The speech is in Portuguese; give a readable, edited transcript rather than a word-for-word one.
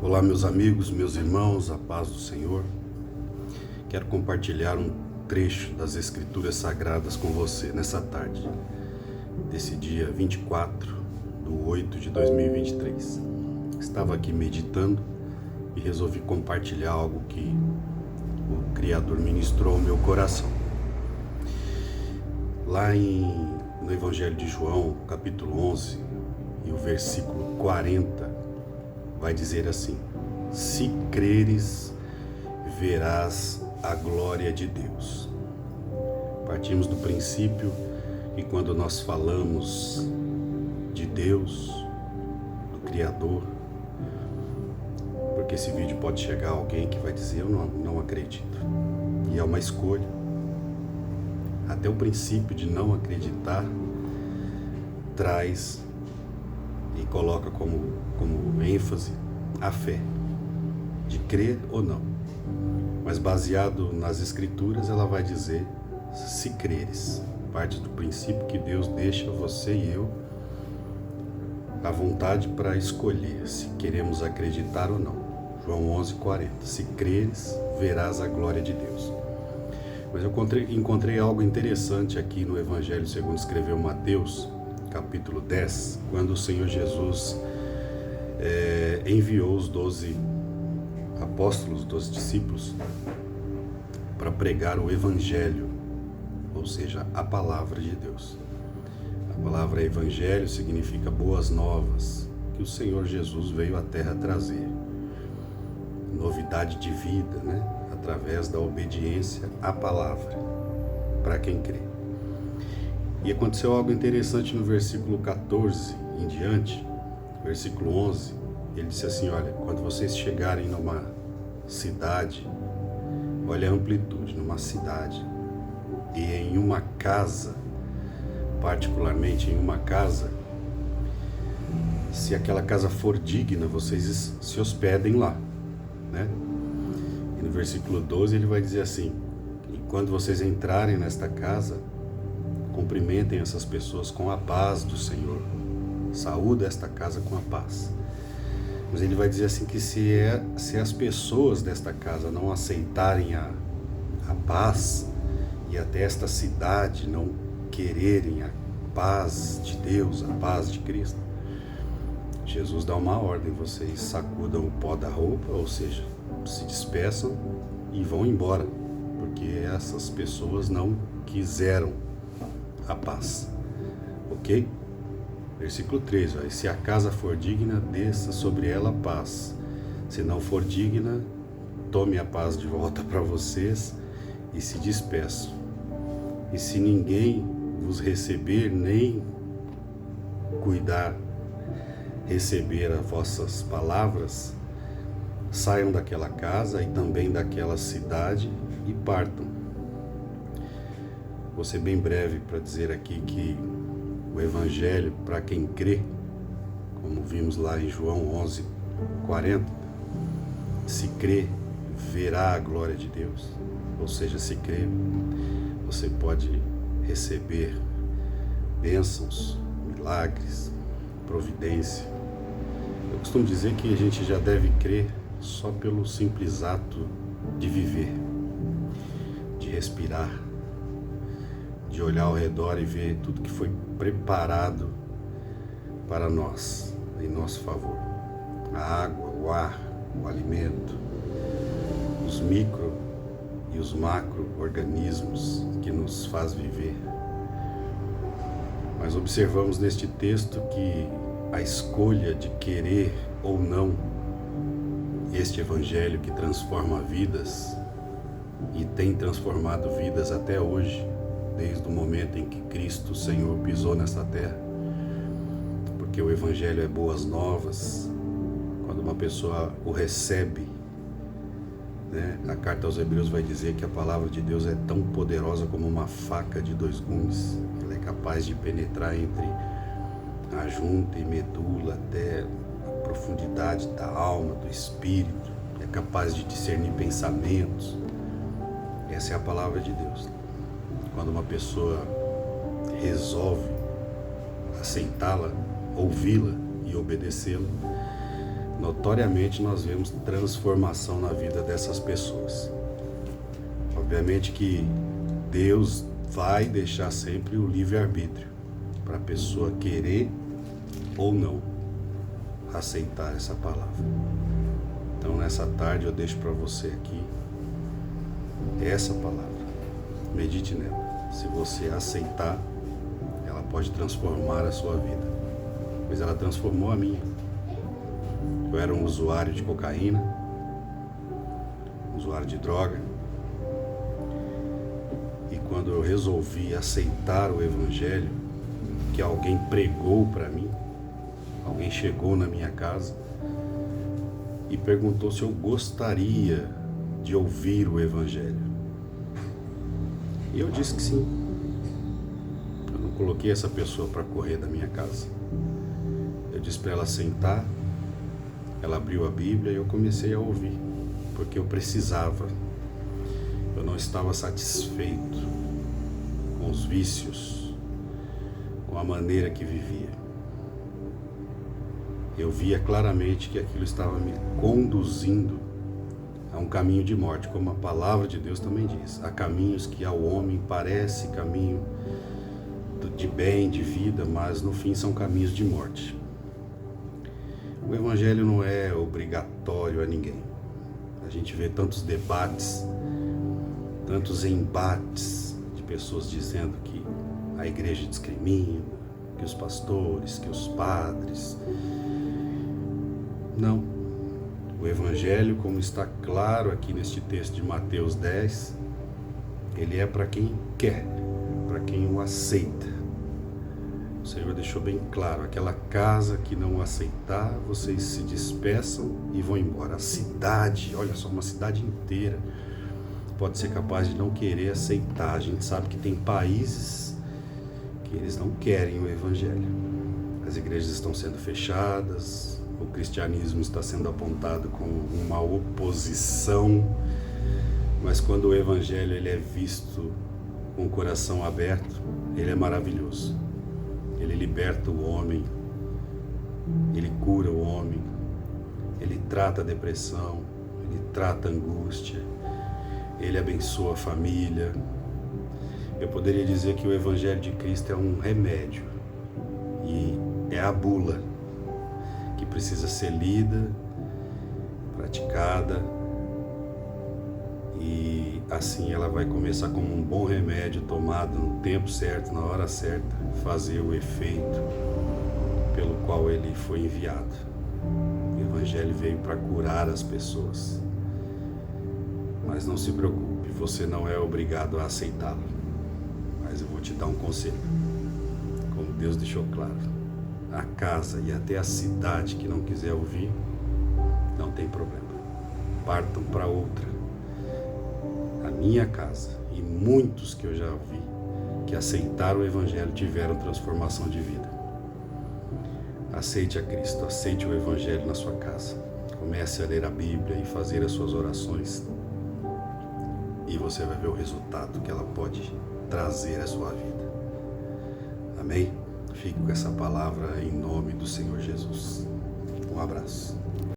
Olá, meus amigos, meus irmãos, a paz do Senhor. Quero compartilhar um trecho das Escrituras Sagradas com você nessa tarde, desse dia 24/8/2023. Estava aqui meditando e resolvi compartilhar algo que o Criador ministrou ao meu coração. Lá no Evangelho de João, capítulo 11, e o versículo 40, vai dizer assim: se creres, verás a glória de Deus. Partimos do princípio que quando nós falamos de Deus, do Criador, porque esse vídeo pode chegar a alguém que vai dizer: eu não acredito. E é uma escolha. Até o princípio de não acreditar traz e coloca como ênfase a fé, de crer ou não. Mas baseado nas Escrituras, ela vai dizer: se creres. Parte do princípio que Deus deixa você e eu à vontade para escolher se queremos acreditar ou não. João 11:40. Se creres, verás a glória de Deus. Mas eu encontrei algo interessante aqui no Evangelho segundo escreveu Mateus, capítulo 10, quando o Senhor Jesus enviou os 12 apóstolos, 12 discípulos, para pregar o Evangelho, ou seja, a palavra de Deus. A palavra Evangelho significa boas novas, que o Senhor Jesus veio à terra trazer. Novidade de vida, através da obediência à palavra, para quem crê. E aconteceu algo interessante no versículo 14 em diante, versículo 11, ele disse assim: olha, quando vocês chegarem numa cidade, olha a amplitude, numa cidade, e em uma casa, particularmente em uma casa, se aquela casa for digna, vocês se hospedem lá, E no versículo 12 ele vai dizer assim: e quando vocês entrarem nesta casa, cumprimentem essas pessoas com a paz do Senhor. Saúda esta casa com a paz. Mas ele vai dizer assim que se as pessoas desta casa não aceitarem a paz, e até esta cidade não quererem a paz de Deus, a paz de Cristo, Jesus dá uma ordem: vocês sacudam o pó da roupa, ou seja, se despeçam e vão embora, porque essas pessoas não quiseram a paz. Ok? Versículo 13, e se a casa for digna, desça sobre ela a paz. Se não for digna, tome a paz de volta para vocês e se despeçam. E se ninguém vos receber, nem receber as vossas palavras, saiam daquela casa e também daquela cidade e partam. Vou ser bem breve para dizer aqui que o Evangelho, para quem crê, como vimos lá em João 11:40, se crê, verá a glória de Deus. Ou seja, se crê, você pode receber bênçãos, milagres, providência. Eu costumo dizer que a gente já deve crer só pelo simples ato de viver, de respirar, de olhar ao redor e ver tudo que foi preparado para nós, em nosso favor. A água, o ar, o alimento, os micro e os macro-organismos que nos faz viver. Mas observamos neste texto que a escolha de querer ou não este Evangelho que transforma vidas, e tem transformado vidas até hoje, desde o momento em que Cristo, Senhor, pisou nessa terra, porque o Evangelho é boas novas. Quando uma pessoa o recebe, a carta aos Hebreus vai dizer que a palavra de Deus é tão poderosa como uma faca de 2 gumes. Ela é capaz de penetrar entre a junta e medula até a profundidade da alma, do espírito, é capaz de discernir pensamentos. Essa é a palavra de Deus. Quando uma pessoa resolve aceitá-la, ouvi-la e obedecê-la, notoriamente nós vemos transformação na vida dessas pessoas. Obviamente que Deus vai deixar sempre o livre-arbítrio para a pessoa querer ou não aceitar essa palavra. Então nessa tarde eu deixo para você aqui essa palavra. Medite nela. Se você aceitar, ela pode transformar a sua vida. Pois ela transformou a minha. Eu era um usuário de cocaína, usuário de droga. E quando eu resolvi aceitar o Evangelho, que alguém pregou para mim, alguém chegou na minha casa e perguntou se eu gostaria de ouvir o Evangelho. E eu disse que sim. Eu não coloquei essa pessoa para correr da minha casa. Eu disse para ela sentar, ela abriu a Bíblia e eu comecei a ouvir, porque eu precisava. Eu não estava satisfeito com os vícios, com a maneira que vivia. Eu via claramente que aquilo estava me conduzindo a um caminho de morte, como a palavra de Deus também diz. Há caminhos que ao homem parece caminho de bem, de vida, mas no fim são caminhos de morte. O Evangelho não é obrigatório a ninguém. A gente vê tantos debates, tantos embates de pessoas dizendo que a igreja discrimina, que os pastores, que os padres. Não. O Evangelho, como está claro aqui neste texto de Mateus 10, ele é para quem quer, para quem o aceita. O Senhor deixou bem claro, aquela casa que não aceitar, vocês se despeçam e vão embora. A cidade, olha só, uma cidade inteira pode ser capaz de não querer aceitar. A gente sabe que tem países que eles não querem o Evangelho. As igrejas estão sendo fechadas, o cristianismo está sendo apontado como uma oposição, mas quando o Evangelho ele é visto com o coração aberto, ele é maravilhoso. Ele liberta o homem, ele cura o homem, ele trata a depressão, ele trata a angústia, ele abençoa a família. Eu poderia dizer que o Evangelho de Cristo é um remédio e é a bula que precisa ser lida, praticada, e assim ela vai começar como um bom remédio tomado no tempo certo, na hora certa, fazer o efeito pelo qual ele foi enviado. O Evangelho veio para curar as pessoas. Mas não se preocupe, você não é obrigado a aceitá-lo. Mas eu vou te dar um conselho. Como Deus deixou claro, a casa e até a cidade que não quiser ouvir, não tem problema. Partam para outra. A minha casa e muitos que eu já vi que aceitaram o Evangelho tiveram transformação de vida. Aceite a Cristo, aceite o Evangelho na sua casa. Comece a ler a Bíblia e fazer as suas orações. E você vai ver o resultado que ela pode trazer à sua vida. Amém? Fique com essa palavra em nome do Senhor Jesus. Um abraço.